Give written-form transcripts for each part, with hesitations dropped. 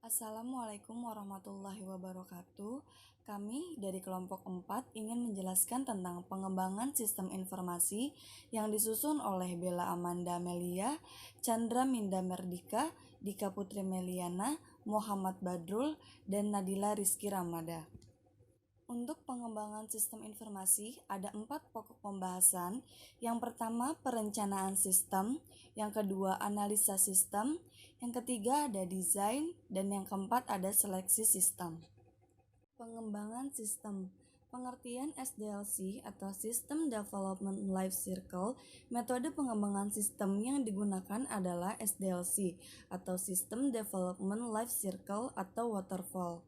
Assalamualaikum warahmatullahi wabarakatuh. Kami dari kelompok 4 ingin menjelaskan tentang pengembangan sistem informasi yang disusun oleh Bella Amanda Melia, Chandra Minda Merdika, Dika Putri Meliana, Muhammad Badrul, dan Nadila Rizky Ramada. Untuk pengembangan sistem informasi ada 4 pokok pembahasan. Yang pertama perencanaan sistem, yang kedua analisa sistem, yang ketiga ada desain, dan yang keempat ada seleksi sistem. Pengembangan sistem. Pengertian SDLC atau System Development Life Cycle, metode pengembangan sistem yang digunakan adalah SDLC atau System Development Life Cycle atau Waterfall.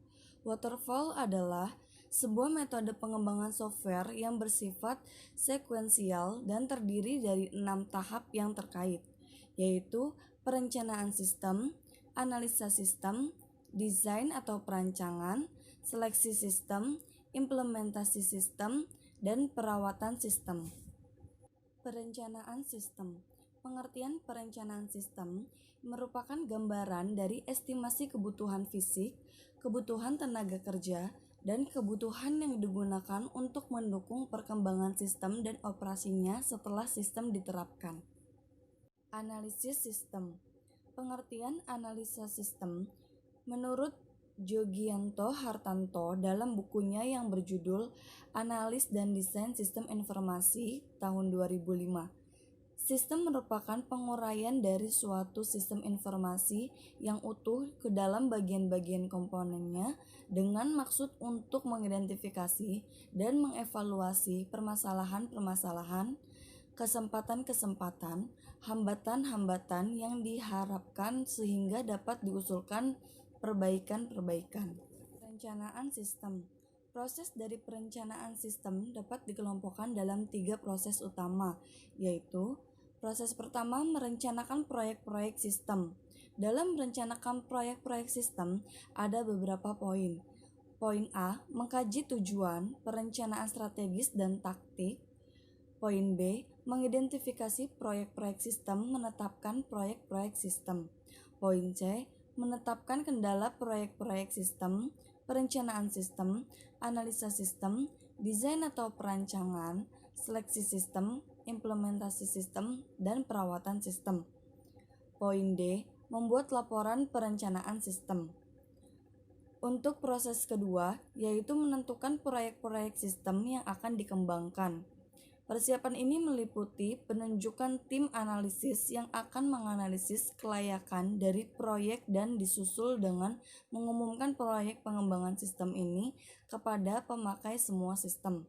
Waterfall adalah sebuah metode pengembangan software yang bersifat sekuensial dan terdiri dari 6 tahap yang terkait, yaitu perencanaan sistem, analisa sistem, desain atau perancangan, seleksi sistem, implementasi sistem, dan perawatan sistem. Perencanaan sistem. Pengertian perencanaan sistem merupakan gambaran dari estimasi kebutuhan fisik, kebutuhan tenaga kerja, dan kebutuhan yang digunakan untuk mendukung perkembangan sistem dan operasinya setelah sistem diterapkan. Analisis sistem. Pengertian analisa sistem menurut Jogianto Hartanto dalam bukunya yang berjudul Analis dan Desain Sistem Informasi tahun 2005. Sistem merupakan penguraian dari suatu sistem informasi yang utuh ke dalam bagian-bagian komponennya dengan maksud untuk mengidentifikasi dan mengevaluasi permasalahan-permasalahan, kesempatan-kesempatan, hambatan-hambatan yang diharapkan sehingga dapat diusulkan perbaikan-perbaikan. Perencanaan sistem. Proses dari perencanaan sistem dapat dikelompokkan dalam 3 proses utama, yaitu proses pertama merencanakan proyek-proyek sistem. Dalam merencanakan proyek-proyek sistem ada beberapa poin. Poin A, mengkaji tujuan, perencanaan strategis dan taktik. Poin B, mengidentifikasi proyek-proyek sistem, menetapkan proyek-proyek sistem. Poin C, menetapkan kendala proyek-proyek sistem, perencanaan sistem, analisa sistem, desain atau perancangan, seleksi sistem, implementasi sistem, dan perawatan sistem. Poin D, membuat laporan perencanaan sistem. Untuk proses kedua, yaitu menentukan proyek-proyek sistem yang akan dikembangkan. Persiapan ini meliputi penunjukan tim analisis yang akan menganalisis kelayakan dari proyek dan disusul dengan mengumumkan proyek pengembangan sistem ini kepada pemakai semua sistem.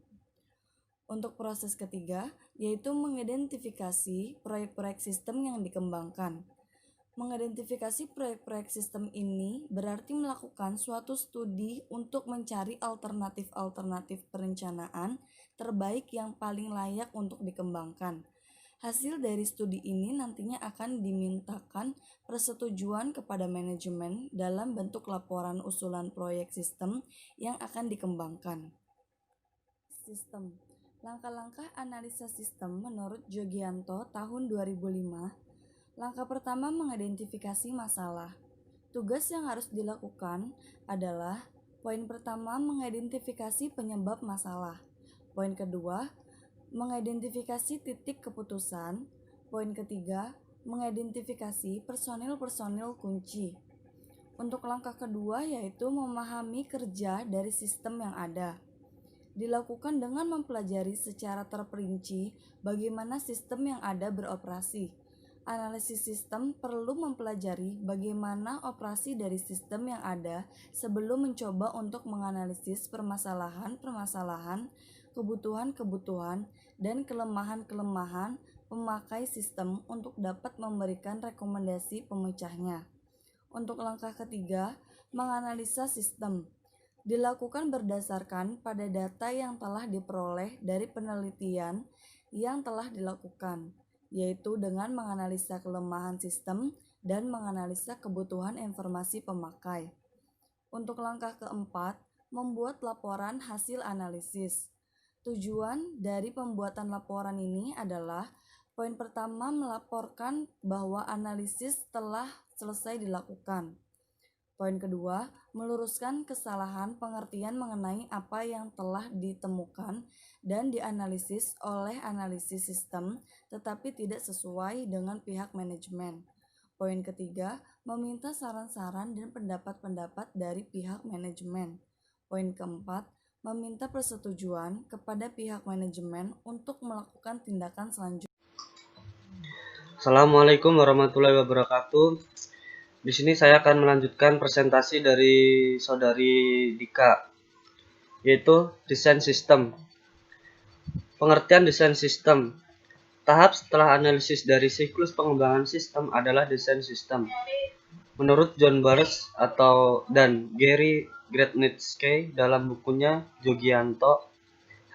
Untuk proses ketiga, yaitu mengidentifikasi proyek-proyek sistem yang dikembangkan. Mengidentifikasi proyek-proyek sistem ini berarti melakukan suatu studi untuk mencari alternatif-alternatif perencanaan terbaik yang paling layak untuk dikembangkan. Hasil dari studi ini nantinya akan dimintakan persetujuan kepada manajemen dalam bentuk laporan usulan proyek sistem yang akan dikembangkan. Sistem. Langkah-langkah analisa sistem menurut Jogianto tahun 2005. Langkah pertama mengidentifikasi masalah. Tugas yang harus dilakukan adalah poin pertama mengidentifikasi penyebab masalah. Poin kedua, mengidentifikasi titik keputusan. Poin ketiga, mengidentifikasi personil-personil kunci. Untuk langkah kedua yaitu memahami kerja dari sistem yang ada. Dilakukan dengan mempelajari secara terperinci bagaimana sistem yang ada beroperasi. Analisis sistem perlu mempelajari bagaimana operasi dari sistem yang ada sebelum mencoba untuk menganalisis permasalahan-permasalahan, kebutuhan-kebutuhan, dan kelemahan-kelemahan pemakai sistem untuk dapat memberikan rekomendasi pemecahnya. Untuk langkah ketiga, menganalisa sistem. Dilakukan berdasarkan pada data yang telah diperoleh dari penelitian yang telah dilakukan, yaitu dengan menganalisa kelemahan sistem dan menganalisa kebutuhan informasi pemakai. Untuk langkah keempat, membuat laporan hasil analisis. Tujuan dari pembuatan laporan ini adalah poin pertama melaporkan bahwa analisis telah selesai dilakukan. Poin kedua, meluruskan kesalahan pengertian mengenai apa yang telah ditemukan dan dianalisis oleh analisis sistem tetapi tidak sesuai dengan pihak manajemen. Poin ketiga, meminta saran-saran dan pendapat-pendapat dari pihak manajemen. Poin keempat, meminta persetujuan kepada pihak manajemen untuk melakukan tindakan selanjutnya. Assalamualaikum warahmatullahi wabarakatuh. Di sini saya akan melanjutkan presentasi dari saudari Dika, yaitu desain sistem. Pengertian desain sistem. Tahap setelah analisis dari siklus pengembangan sistem adalah desain sistem. Menurut John Barnes dan Gary Gretnitsky dalam bukunya Jogianto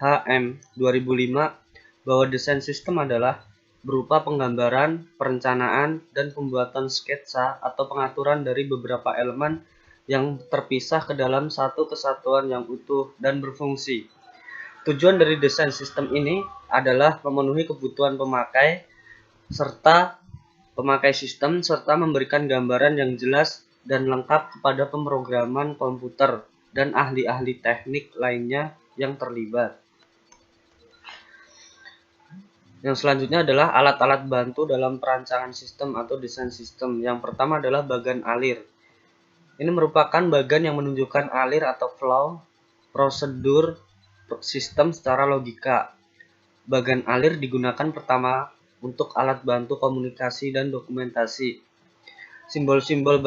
HM 2005 bahwa desain sistem adalah berupa penggambaran, perencanaan, dan pembuatan sketsa atau pengaturan dari beberapa elemen yang terpisah ke dalam satu kesatuan yang utuh dan berfungsi. Tujuan dari desain sistem ini adalah memenuhi kebutuhan pemakai sistem serta memberikan gambaran yang jelas dan lengkap kepada pemrograman komputer dan ahli-ahli teknik lainnya yang terlibat. Yang selanjutnya adalah alat-alat bantu dalam perancangan sistem atau desain sistem. Yang pertama adalah bagan alir. Ini merupakan bagan yang menunjukkan alir atau flow, prosedur sistem secara logika. Bagan alir digunakan pertama untuk alat bantu komunikasi dan dokumentasi. Simbol-simbol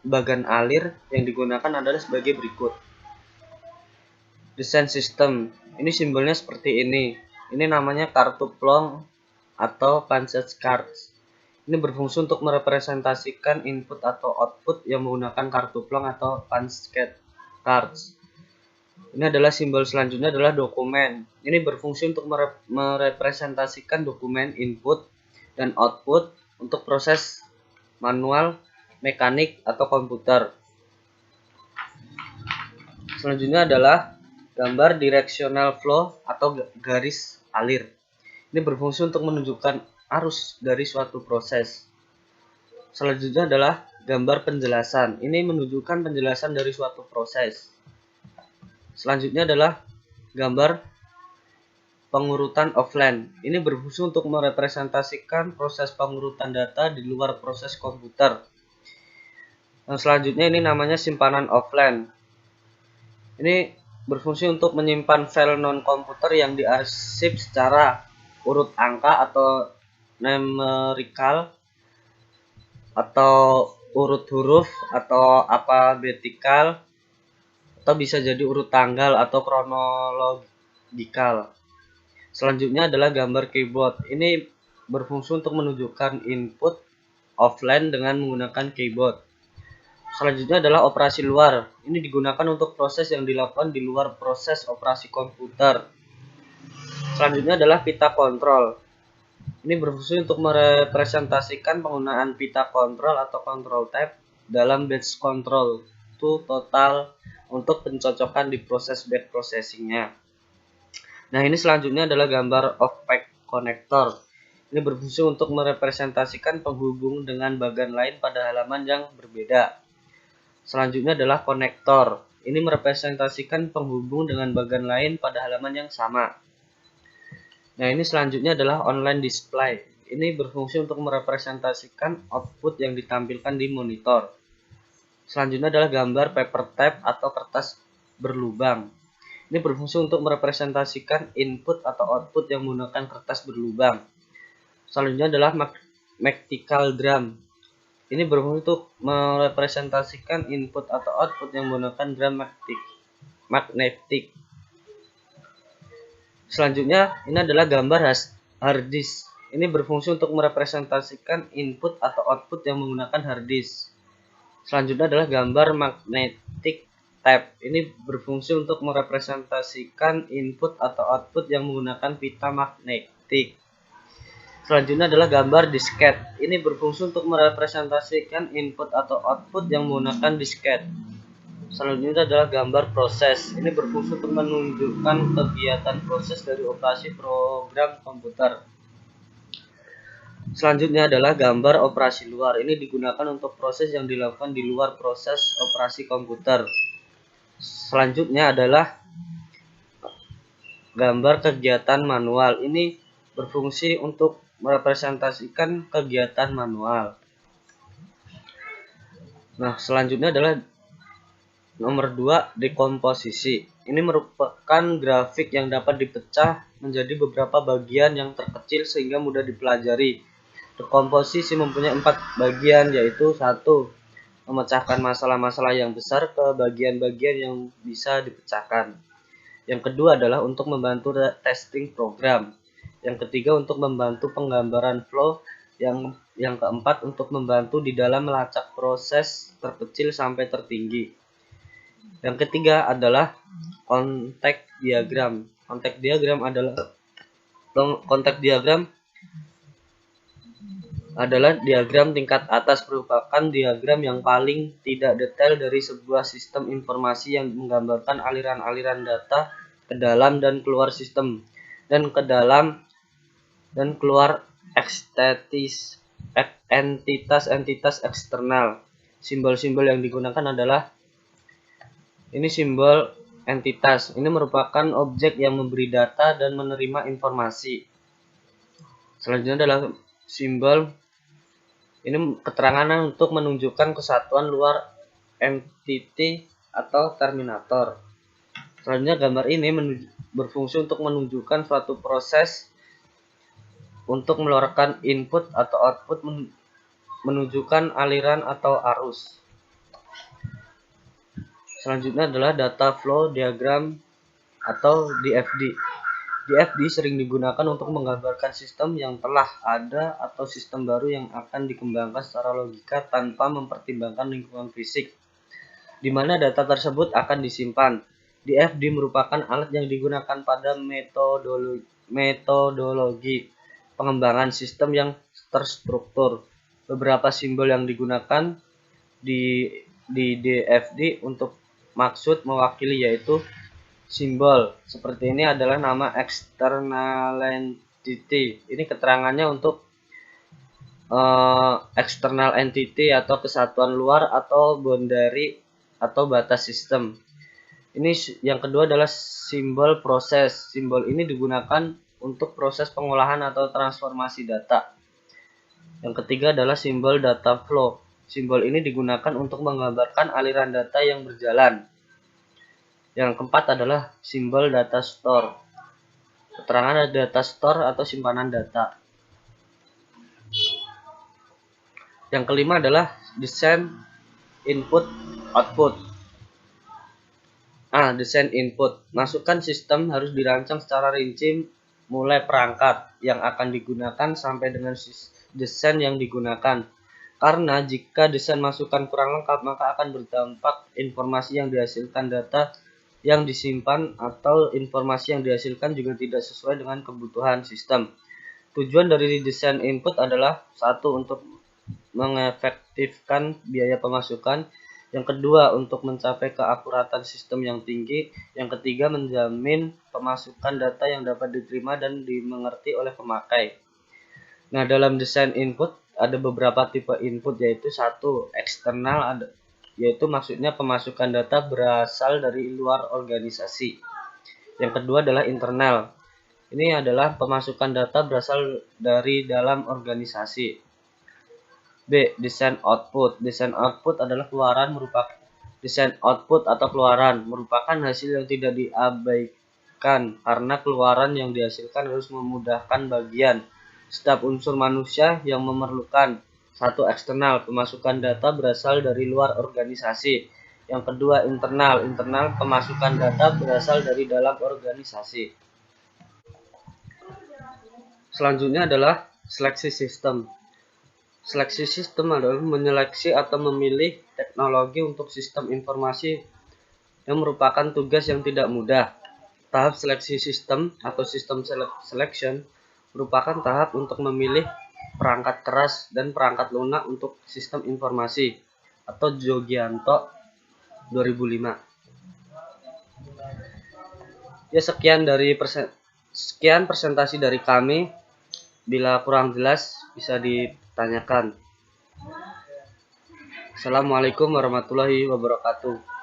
bagan alir yang digunakan adalah sebagai berikut. Desain sistem. Ini simbolnya seperti ini. Ini namanya kartu plong atau punch cards. Ini berfungsi untuk merepresentasikan input atau output yang menggunakan kartu plong atau punch cards. Ini adalah simbol selanjutnya adalah dokumen. Ini berfungsi untuk merepresentasikan dokumen input dan output untuk proses manual, mekanik, atau komputer. Selanjutnya adalah gambar directional flow atau garis alir. Ini berfungsi untuk menunjukkan arus dari suatu proses. Selanjutnya adalah gambar penjelasan. Ini menunjukkan penjelasan dari suatu proses. Selanjutnya adalah gambar pengurutan offline. Ini berfungsi untuk merepresentasikan proses pengurutan data di luar proses komputer. Yang selanjutnya ini namanya simpanan offline. Ini berfungsi untuk menyimpan file non-komputer yang diarsip secara urut angka atau numerical atau urut huruf atau alphabetikal atau bisa jadi urut tanggal atau kronologikal. Selanjutnya adalah gambar keyboard. Ini berfungsi untuk menunjukkan input offline dengan menggunakan keyboard. Selanjutnya adalah operasi luar. Ini digunakan untuk proses yang dilakukan di luar proses operasi komputer. Selanjutnya adalah pita kontrol. Ini berfungsi untuk merepresentasikan penggunaan pita kontrol atau control type dalam batch control to total untuk pencocokan di proses batch processingnya. Nah, ini selanjutnya adalah gambar off-pack connector. Ini berfungsi untuk merepresentasikan penghubung dengan bagan lain pada halaman yang berbeda. Selanjutnya adalah konektor. Ini merepresentasikan penghubung dengan bagan lain pada halaman yang sama. Nah, ini selanjutnya adalah online display. Ini berfungsi untuk merepresentasikan output yang ditampilkan di monitor. Selanjutnya adalah gambar paper tape atau kertas berlubang. Ini berfungsi untuk merepresentasikan input atau output yang menggunakan kertas berlubang. Selanjutnya adalah magnetic drum. Ini berfungsi untuk merepresentasikan input atau output yang menggunakan drum magnetik. Selanjutnya, ini adalah gambar hard disk. Ini berfungsi untuk merepresentasikan input atau output yang menggunakan hard disk. Selanjutnya adalah gambar magnetic tape. Ini berfungsi untuk merepresentasikan input atau output yang menggunakan pita magnetik. Selanjutnya adalah gambar disket. Ini berfungsi untuk merepresentasikan input atau output yang menggunakan disket. Selanjutnya adalah gambar proses. Ini berfungsi untuk menunjukkan kegiatan proses dari operasi program komputer. Selanjutnya adalah gambar operasi luar. Ini digunakan untuk proses yang dilakukan di luar proses operasi komputer. Selanjutnya adalah gambar kegiatan manual. Ini berfungsi untuk merepresentasikan kegiatan manual. Nah, selanjutnya adalah nomor 2, dekomposisi. Ini merupakan grafik yang dapat dipecah menjadi beberapa bagian yang terkecil sehingga mudah dipelajari. Dekomposisi mempunyai 4 bagian, yaitu 1. Memecahkan masalah-masalah yang besar ke bagian-bagian yang bisa dipecahkan. Yang kedua adalah untuk membantu testing program. Yang ketiga untuk membantu penggambaran flow. Yang keempat untuk membantu di dalam melacak proses terkecil sampai tertinggi. Yang ketiga adalah konteks diagram. Konteks diagram adalah diagram tingkat atas, merupakan diagram yang paling tidak detail dari sebuah sistem informasi yang menggambarkan aliran-aliran data ke dalam dan keluar sistem dan ke dalam dan keluar entitas eksternal. Simbol-simbol yang digunakan adalah ini simbol entitas. Ini merupakan objek yang memberi data dan menerima informasi. Selanjutnya adalah simbol ini keterangan untuk menunjukkan kesatuan luar entity atau terminator. Selanjutnya gambar ini berfungsi untuk menunjukkan suatu proses untuk mengeluarkan input atau output, menunjukkan aliran atau arus. Selanjutnya adalah data flow diagram atau DFD. DFD sering digunakan untuk menggambarkan sistem yang telah ada atau sistem baru yang akan dikembangkan secara logika tanpa mempertimbangkan lingkungan fisik, di mana data tersebut akan disimpan. DFD merupakan alat yang digunakan pada metodologi pengembangan sistem yang terstruktur. Beberapa simbol yang digunakan di DFD untuk maksud mewakili yaitu simbol seperti ini adalah nama external entity. Ini keterangannya untuk external entity atau kesatuan luar atau boundary atau batas sistem. Ini yang kedua adalah simbol proses. Simbol ini digunakan untuk proses pengolahan atau transformasi data. Yang ketiga adalah simbol data flow. Simbol ini digunakan untuk menggambarkan aliran data yang berjalan. Yang keempat adalah simbol data store. Keterangan data store atau simpanan data. Yang kelima adalah desain input output. Desain input. Masukan sistem harus dirancang secara rinci mulai perangkat yang akan digunakan sampai dengan desain yang digunakan. Karena jika desain masukan kurang lengkap, maka akan berdampak informasi yang dihasilkan data yang disimpan atau informasi yang dihasilkan juga tidak sesuai dengan kebutuhan sistem. Tujuan dari desain input adalah 1. Untuk mengefektifkan biaya pemasukan. Yang kedua, untuk mencapai keakuratan sistem yang tinggi. Yang ketiga, menjamin pemasukan data yang dapat diterima dan dimengerti oleh pemakai. Nah, dalam desain input ada beberapa tipe input, yaitu 1. Eksternal, yaitu maksudnya pemasukan data berasal dari luar organisasi. Yang kedua adalah internal. Ini adalah pemasukan data berasal dari dalam organisasi. B. Desain output. Desain output adalah keluaran merupakan hasil yang tidak diabaikan karena keluaran yang dihasilkan harus memudahkan bagian setiap unsur manusia yang memerlukan. 1. Eksternal, pemasukan data berasal dari luar organisasi. Yang kedua, internal, pemasukan data berasal dari dalam organisasi. Selanjutnya adalah seleksi sistem. Seleksi sistem adalah menyeleksi atau memilih teknologi untuk sistem informasi yang merupakan tugas yang tidak mudah. Tahap seleksi sistem atau system selection merupakan tahap untuk memilih perangkat keras dan perangkat lunak untuk sistem informasi atau Jogianto 2005. Ya, sekian presentasi dari kami. Bila kurang jelas bisa ditanyakan. Assalamualaikum warahmatullahi wabarakatuh.